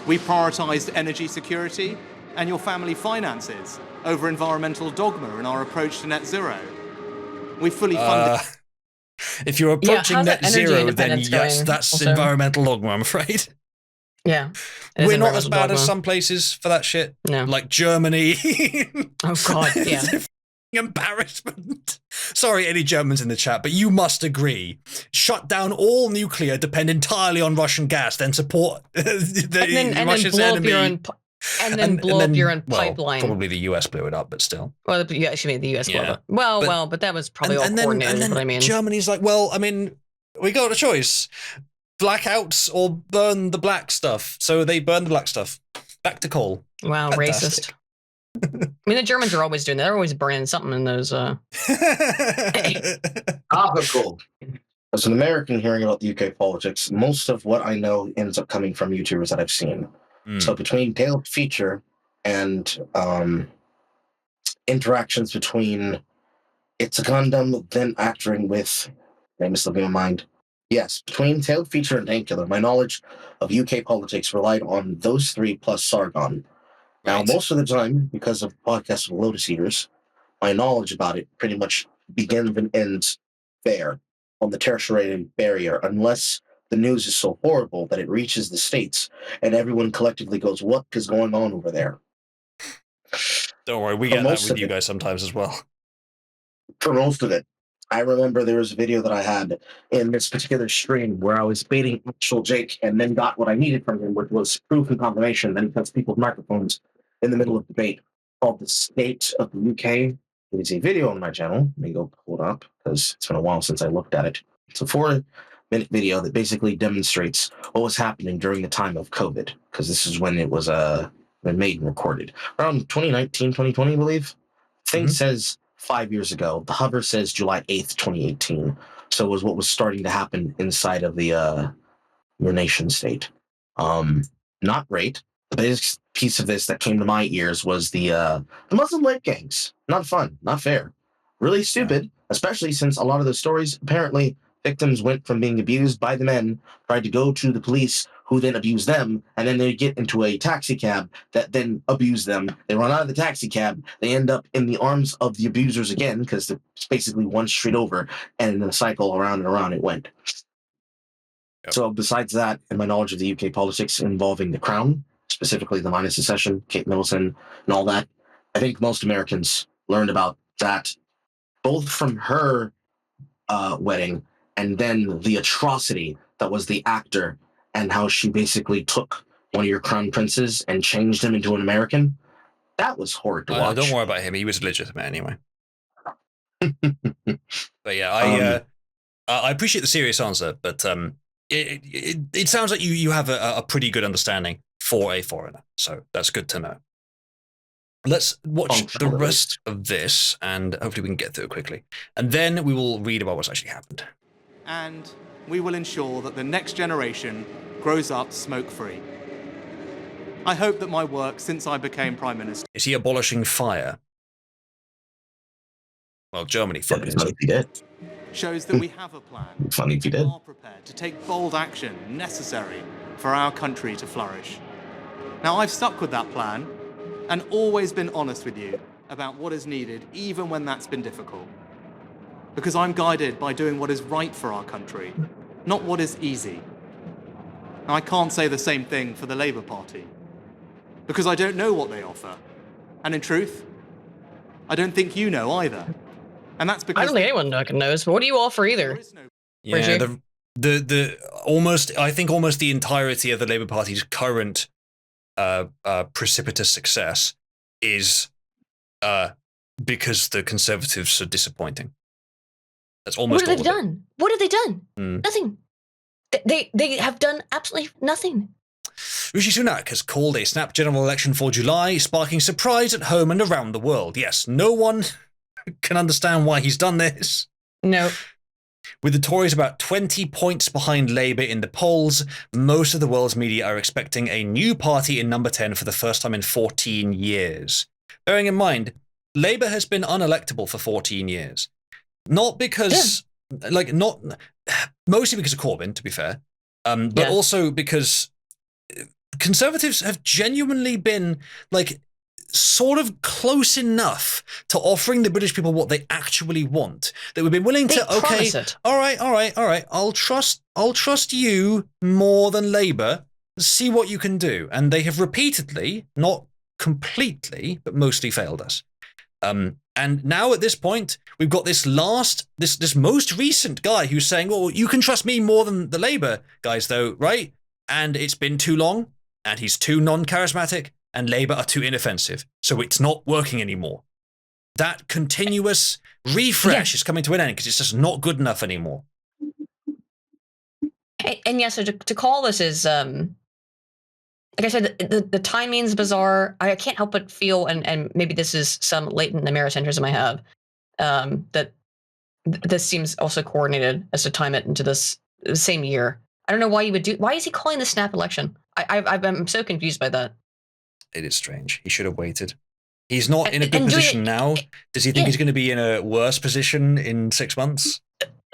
We prioritised energy security and your family finances over environmental dogma in our approach to net zero. We fully funded... If you're approaching net zero, then yes, going that's also? Environmental dogma, I'm afraid. Yeah. We're not as bad as some places for that shit. No. Like Germany. Oh, God, yeah. Embarrassment. Sorry, any Germans in the chat, but you must agree. Shut down all nuclear, depend entirely on Russian gas, then support Russia's enemy. And then blow up your own pipeline. Probably the US blew it up, but still. Well, you actually made the US blow it up. But that was probably all coordinated, is what I mean. Germany's like, well, I mean, we got a choice. Blackouts or burn the black stuff. So they burn the black stuff. Back to coal. Wow, Fantastic. Racist. I mean, the Germans are always doing that. They're always burning something in those... Topical. As an American hearing about the UK politics, most of what I know ends up coming from YouTubers that I've seen. So between Tailed Feature and interactions between It's a Gundam, then acting with, name is slipping my mind. Yes, between Tailed Feature and Angular, my knowledge of UK politics relied on those three plus Sargon. Now, most of the time, because of podcasts with Lotus Eaters, my knowledge about it pretty much begins and ends there, on the tertiary barrier, unless the news is so horrible that it reaches the States and everyone collectively goes, what is going on over there? Don't worry, we get that with you guys sometimes as well. For most of it. I remember there was a video that I had in this particular stream where I was baiting actual Jake and then got what I needed from him, which was proof and confirmation. Then he cuts people's microphones in the middle of debate, called The State of the UK. There's a video on my channel. Let me go pull it up because it's been a while since I looked at it. It's a 4-minute video that basically demonstrates what was happening during the time of COVID, because this is when it was been made and recorded. Around 2019, 2020, I believe. Thing says 5 years ago. The hover says July 8th, 2018. So it was what was starting to happen inside of the your nation state. Not great. The biggest piece of this that came to my ears was the Muslim rape gangs. Not fun. Not fair. Really stupid, especially since a lot of the stories, apparently, victims went from being abused by the men, tried to go to the police, who then abuse them, and then they get into a taxi cab that then abuse them. They run out of the taxi cab. They end up in the arms of the abusers again, because it's basically one street over, and in a cycle around and around it went. Yep. So besides that, and my knowledge of the UK politics involving the Crown, specifically the Minor Secession, Kate Middleton, and all that, I think most Americans learned about that both from her wedding and then the atrocity that was the actor and how she basically took one of your crown princes and changed him into an American. That was horrid to watch. Don't worry about him. He was legitimate anyway. But yeah, I appreciate the serious answer, but it sounds like you have a pretty good understanding for a foreigner. So that's good to know. Let's watch the rest of this, and hopefully we can get through it quickly. And then we will read about what's actually happened. And we will ensure that the next generation grows up smoke-free. I hope that my work since I became Prime Minister... Is he abolishing fire? Well, Germany fucking is. If he did. Shows that we have a plan. Funny if he did. We are prepared to take bold action necessary for our country to flourish. Now, I've stuck with that plan and always been honest with you about what is needed, even when that's been difficult. Because I'm guided by doing what is right for our country, not what is easy. Now, I can't say the same thing for the Labour Party, because I don't know what they offer. And in truth, I don't think you know either. And that's because... I don't think anyone knows, but what do you offer either? Yeah, I think almost the entirety of the Labour Party's current precipitous success is because the Conservatives are disappointing. That's almost what have they done? What have they done? Nothing. They have done absolutely nothing. Rishi Sunak has called a snap general election for July, sparking surprise at home and around the world. Yes, no one can understand why he's done this. No. With the Tories about 20 points behind Labour in the polls, most of the world's media are expecting a new party in number 10 for the first time in 14 years. Bearing in mind, Labour has been unelectable for 14 years. Not because, mostly because of Corbyn, to be fair, but also because conservatives have genuinely been like sort of close enough to offering the British people what they actually want that we've been willing to all right, I'll trust you more than Labour. See what you can do. And they have repeatedly, not completely, but mostly failed us. And now at this point, we've got this most recent guy who's saying, well, you can trust me more than the Labour guys though, right? And it's been too long, and he's too non-charismatic, and Labour are too inoffensive, so it's not working anymore. That continuous refresh is coming to an end because it's just not good enough anymore. And yeah, so to call this is, like I said, the timing's bizarre. I can't help but feel, and maybe this is some latent Americentrism I have, that this seems also coordinated as to time it into this same year. I don't know why you would do. Why is he calling the snap election? I'm so confused by that. It is strange. He should have waited. He's not in a good position now. Does he think he's going to be in a worse position in 6 months?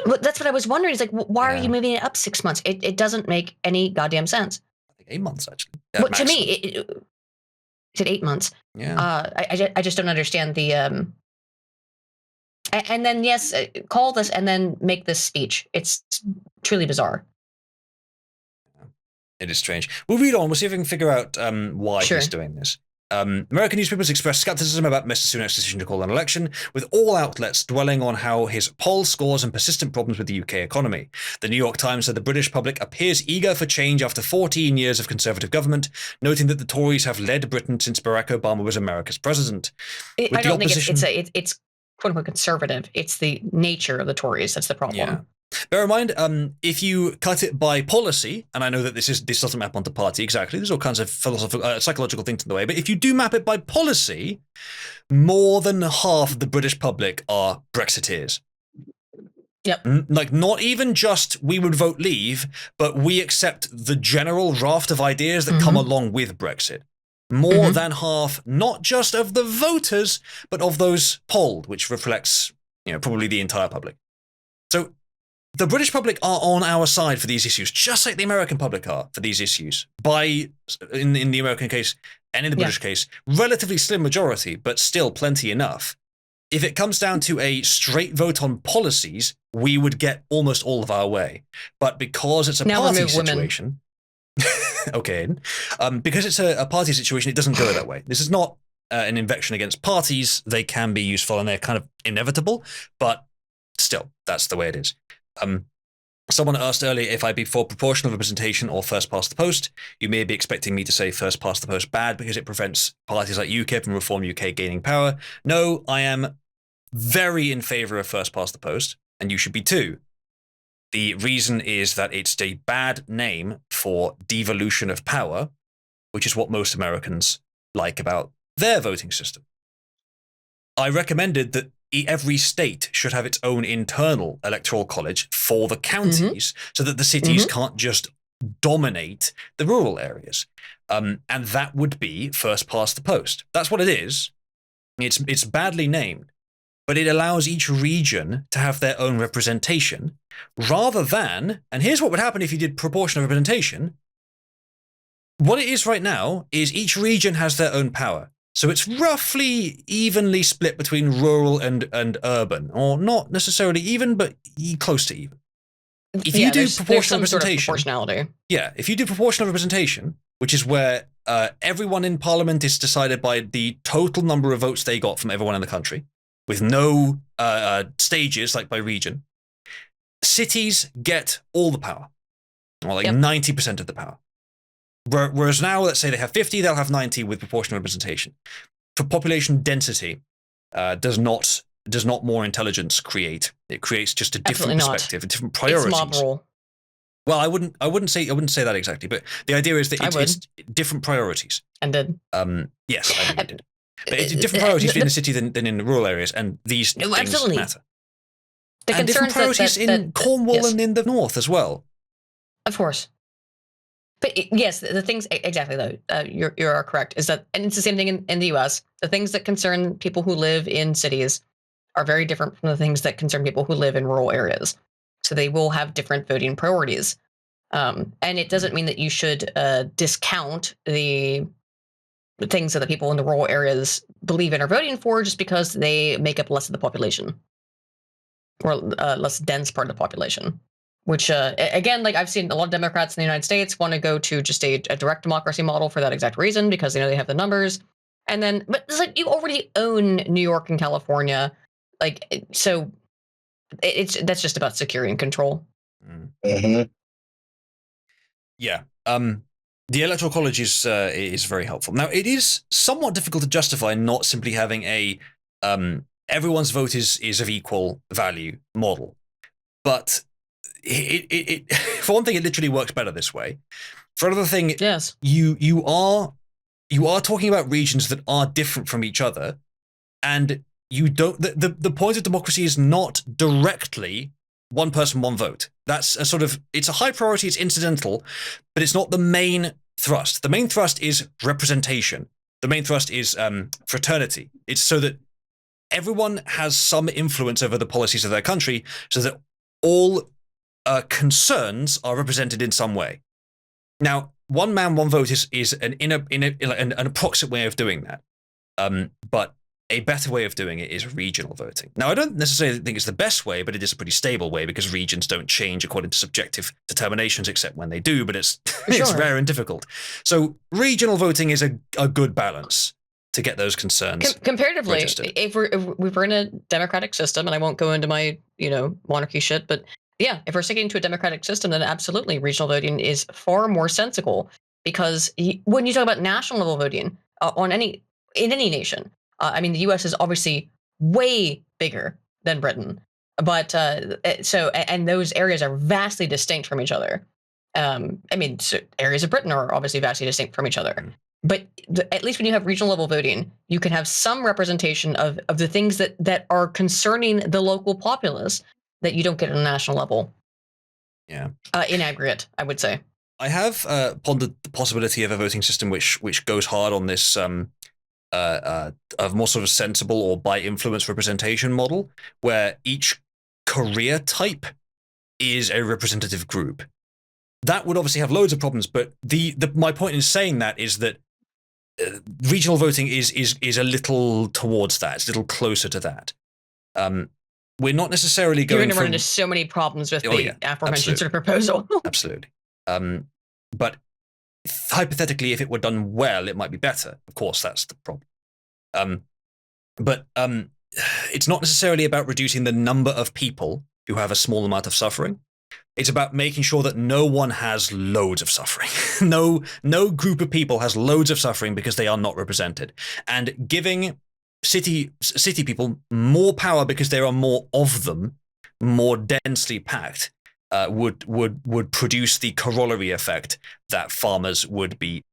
Well, that's what I was wondering. It's like, why are you moving it up 6 months? It doesn't make any goddamn sense. I think 8 months, actually. Well, to me, it 8 months. Yeah. I just don't understand the. And then, yes, call this and then make this speech. It's truly bizarre. It is strange. We'll read on. We'll see if we can figure out why he's doing this. American newspapers expressed skepticism about Mr. Sunak's decision to call an election, with all outlets dwelling on how his poll scores and persistent problems with the UK economy. The New York Times said the British public appears eager for change after 14 years of Conservative government, noting that the Tories have led Britain since Barack Obama was America's president. I don't think it's quote-unquote conservative. It's the nature of the Tories that's the problem. Yeah. Bear in mind, if you cut it by policy, and I know that this doesn't map onto party exactly, there's all kinds of philosophical, psychological things in the way, but if you do map it by policy, more than half of the British public are Brexiteers. Yep. Like, not even just we would vote leave, but we accept the general raft of ideas that come along with Brexit. More than half, not just of the voters, but of those polled, which reflects, probably the entire public. So the British public are on our side for these issues, just like the American public are for these issues. In the American case and in the British case, relatively slim majority, but still plenty enough. If it comes down to a straight vote on policies, we would get almost all of our way. But because it's a party situation, because it's a party situation, it doesn't go that way. This is not an invective against parties. They can be useful and they're kind of inevitable, but still, that's the way it is. Someone asked earlier if I'd be for proportional representation or first past the post. You may be expecting me to say first past the post bad because it prevents parties like UKIP and Reform UK gaining power. No, I am very in favour of first past the post, and you should be too. The reason is that it's a bad name for devolution of power, which is what most Americans like about their voting system. I recommended that every state should have its own internal electoral college for the counties so that the cities can't just dominate the rural areas. And that would be first past the post. That's what it is. It's badly named, but it allows each region to have their own representation rather than, and here's what would happen if you did proportional representation. What it is right now is each region has their own power. So it's roughly evenly split between rural and urban, or not necessarily even, but close to even. If you do proportional representation, if you do proportional representation, which is where everyone in Parliament is decided by the total number of votes they got from everyone in the country, with no stages like by region, cities get all the power, or like 90% of the power. Whereas now, let's say they have 50, they'll have 90 with proportional representation. For population density, does not more intelligence create? It creates just a different perspective, different priorities. It's mob rule. Well, I wouldn't say that exactly, but the idea is that it's different priorities. And did. Yes, I think it did. But it's different priorities in the city than in the rural areas, and these things matter. And different priorities in Cornwall and in the north as well. Of course. But yes, the things exactly though you're correct is that, and it's the same thing in the U.S. The things that concern people who live in cities are very different from the things that concern people who live in rural areas. So they will have different voting priorities. And it doesn't mean that you should discount the things that the people in the rural areas believe in or voting for just because they make up less of the population or less dense part of the population. Which, again, like I've seen a lot of Democrats in the United States want to go to just a direct democracy model for that exact reason, because they know they have the numbers. And then, but it's like you already own New York and California, like so. That's just about security and control. Mm-hmm. Yeah. The electoral college is very helpful. Now, it is somewhat difficult to justify not simply having a everyone's vote is of equal value model, but it for one thing, it literally works better this way. For another thing, yes, you are talking about regions that are different from each other, and you don't. The point of democracy is not directly one person, one vote. That's a sort of, it's a high priority, it's incidental, but it's not the main thrust. The main thrust is representation. The main thrust is fraternity. It's so that everyone has some influence over the policies of their country, so that all concerns are represented in some way. Now, one man, one vote is an approximate way of doing that. But a better way of doing it is regional voting. Now, I don't necessarily think it's the best way, but it is a pretty stable way because regions don't change according to subjective determinations, except when they do, but it's it's rare and difficult. So regional voting is a good balance to get those concerns comparatively registered. if we're in a democratic system, and I won't go into my monarchy shit, but yeah, if we're sticking to a democratic system, then absolutely regional voting is far more sensible, because when you talk about national level voting in any nation, I mean, the U.S. is obviously way bigger than Britain, but and those areas are vastly distinct from each other. I mean, so areas of Britain are obviously vastly distinct from each other. But at least when you have regional level voting, you can have some representation of the things that are concerning the local populace that you don't get at a national level. Yeah. In aggregate, I would say. I have pondered the possibility of a voting system which goes hard on this a more sort of sensible or by influence representation model, where each career type is a representative group. That would obviously have loads of problems, but my point in saying that is that regional voting is a little towards that. It's a little closer to that. We're not necessarily going. You're going to run into so many problems with the aforementioned sort of proposal. Absolutely. But hypothetically, if it were done well, it might be better. Of course, that's the problem. But it's not necessarily about reducing the number of people who have a small amount of suffering. It's about making sure that no one has loads of suffering. No group of people has loads of suffering because they are not represented. And giving city people more power because there are more of them, more densely packed, would produce the corollary effect that farmers would be,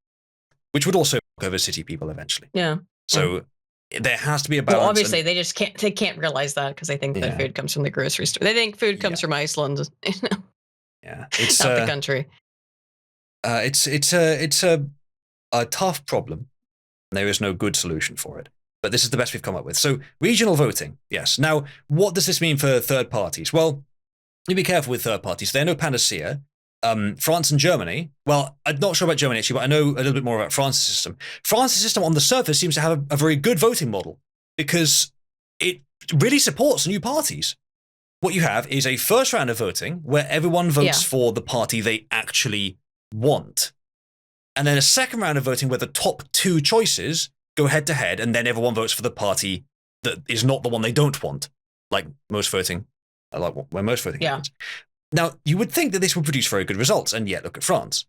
which would also work over city people eventually. Yeah. So there has to be a balance. Well, obviously they just can't realize that because they think that food comes from the grocery store. They think food comes from Iceland. Yeah, it's not the country. It's a tough problem. There is no good solution for it. But this is the best we've come up with. So regional voting, yes. Now, what does this mean for third parties? Well, you be careful with third parties. They're no panacea. France and Germany, well, I'm not sure about Germany actually, but I know a little bit more about France's system. France's system on the surface seems to have a very good voting model because it really supports new parties. What you have is a first round of voting where everyone votes for the party they actually want. And then a second round of voting where the top two choices go head to head, and then everyone votes for the party that is not the one they don't want, like most voting. I like where most voting happens. Now, you would think that this would produce very good results, and yet look at France.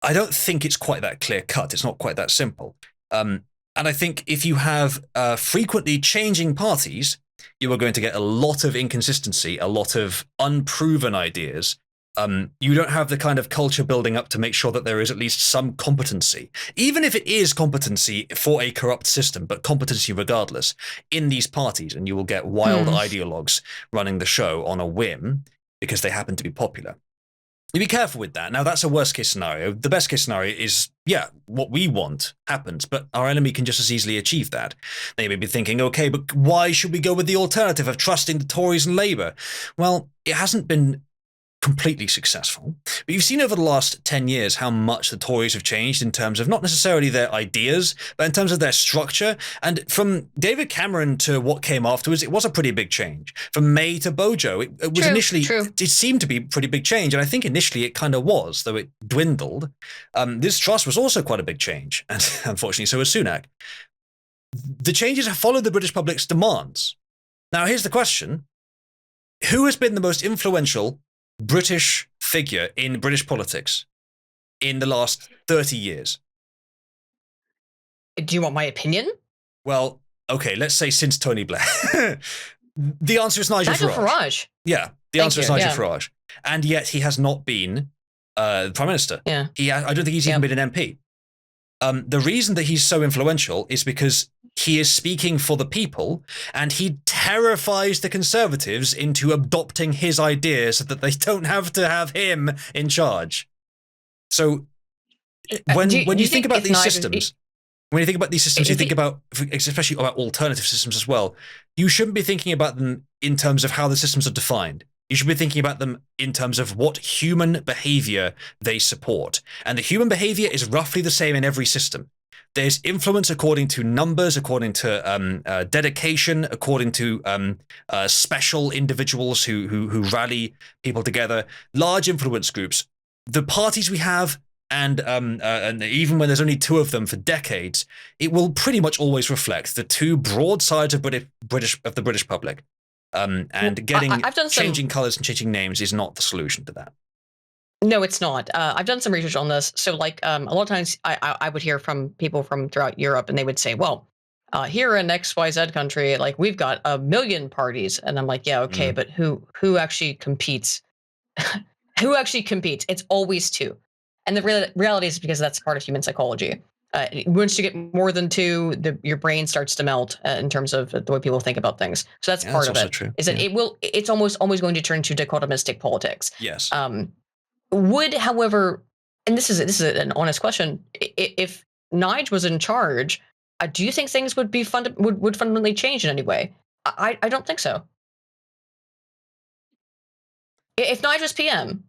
I don't think it's quite that clear cut. It's not quite that simple. And I think if you have frequently changing parties, you are going to get a lot of inconsistency, a lot of unproven ideas. You don't have the kind of culture building up to make sure that there is at least some competency, even if it is competency for a corrupt system, but competency regardless in these parties, and you will get wild ideologues running the show on a whim because they happen to be popular. You be careful with that. Now, that's a worst case scenario. The best case scenario is, what we want happens, but our enemy can just as easily achieve that. They may be thinking, okay, but why should we go with the alternative of trusting the Tories and Labour? Well, it hasn't been completely successful. But you've seen over the last 10 years how much the Tories have changed in terms of not necessarily their ideas, but in terms of their structure. And from David Cameron to what came afterwards, it was a pretty big change. From May to Bojo, it was initially, it seemed to be a pretty big change. And I think initially it kind of was, though it dwindled. This Truss was also quite a big change. And unfortunately, so was Sunak. The changes have followed the British public's demands. Now, here's the question. Who has been the most influential British figure in British politics in the last 30 years? Do you want my opinion? Well, okay, let's say since Tony Blair. The answer is Nigel Farage. Yeah, the answer is Nigel Farage. And yet he has not been Prime Minister. Yeah. I don't think he's even been an MP. The reason that he's so influential is because he is speaking for the people, and he terrifies the Conservatives into adopting his ideas so that they don't have to have him in charge. So when you think about these systems, you think about, especially about alternative systems as well, you shouldn't be thinking about them in terms of how the systems are defined. You should be thinking about them in terms of what human behavior they support. And the human behavior is roughly the same in every system. There's influence according to numbers, according to dedication, according to special individuals who rally people together, large influence groups. The parties we have, and even when there's only two of them for decades, it will pretty much always reflect the two broad sides of the British public. And changing colours and changing names is not the solution to that. No, it's not. I've done some research on this. So, like, a lot of times I would hear from people from throughout Europe, and they would say, well, here in XYZ country, like, we've got 1 million parties. And I'm like, yeah, okay, but who actually competes? Who actually competes? It's always two. And the reality is because that's part of human psychology. Once you get more than two, your brain starts to melt in terms of the way people think about things. So that's part of it. True. Is that it's almost always going to turn to dichotomistic politics. Yes. Would, however, and this is an honest question, if Nige was in charge, do you think things would be would fundamentally change in any way? I don't think so. If Nige was PM,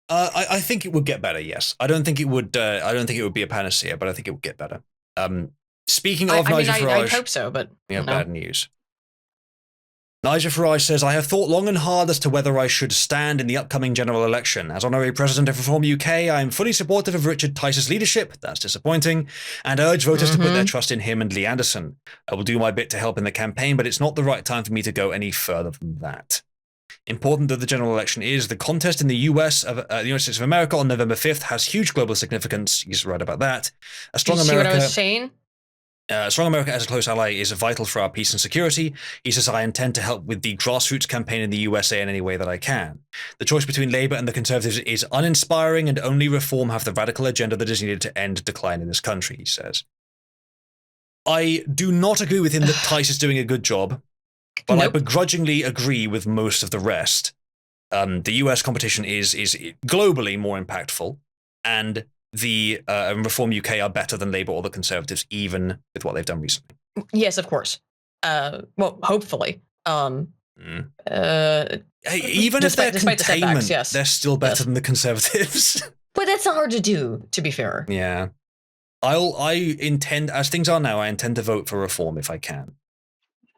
I think it would get better. Yes, I don't think it would. I don't think it would be a panacea, but I think it would get better. Speaking of Nigel Farage, I hope so, but bad news. Nigel Farage says, I have thought long and hard as to whether I should stand in the upcoming general election. As honorary president of Reform UK, I am fully supportive of Richard Tice's leadership, that's disappointing, and urge voters to put their trust in him and Lee Anderson. I will do my bit to help in the campaign, but it's not the right time for me to go any further than that. Important that the general election is. The contest in the US of the United States of America on November 5th has huge global significance. He's right about that. A strong Did you America. See what I was saying? Strong America as a close ally is vital for our peace and security. He says, I intend to help with the grassroots campaign in the USA in any way that I can. The choice between Labour and the Conservatives is uninspiring, and only Reform have the radical agenda that is needed to end decline in this country, he says. I do not agree with him that Tice is doing a good job, but I begrudgingly agree with most of the rest. The US competition is globally more impactful, and the Reform UK are better than Labour or the Conservatives, even with what they've done recently. Yes, of course. Well, hopefully. Even if they're containment, yes. They're still better than the Conservatives. But that's not hard to do, to be fair. Yeah. I intend, as things are now, I intend to vote for Reform if I can.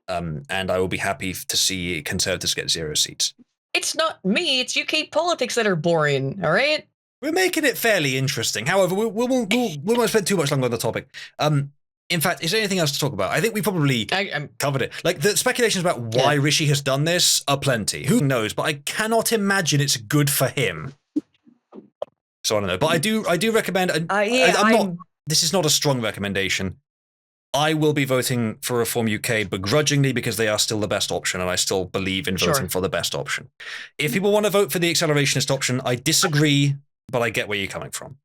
And I will be happy to see Conservatives get 0 seats. It's not me, it's UK politics that are boring, all right? We're making it fairly interesting. However, we won't spend too much longer on the topic. In fact, is there anything else to talk about? I think we probably covered it. Like, the speculations about why Rishi has done this are plenty. Who knows? But I cannot imagine it's good for him. So I don't know. But I do recommend. This is not a strong recommendation. I will be voting for Reform UK begrudgingly because they are still the best option, and I still believe in voting for the best option. If people want to vote for the accelerationist option, I disagree, but I get where you're coming from.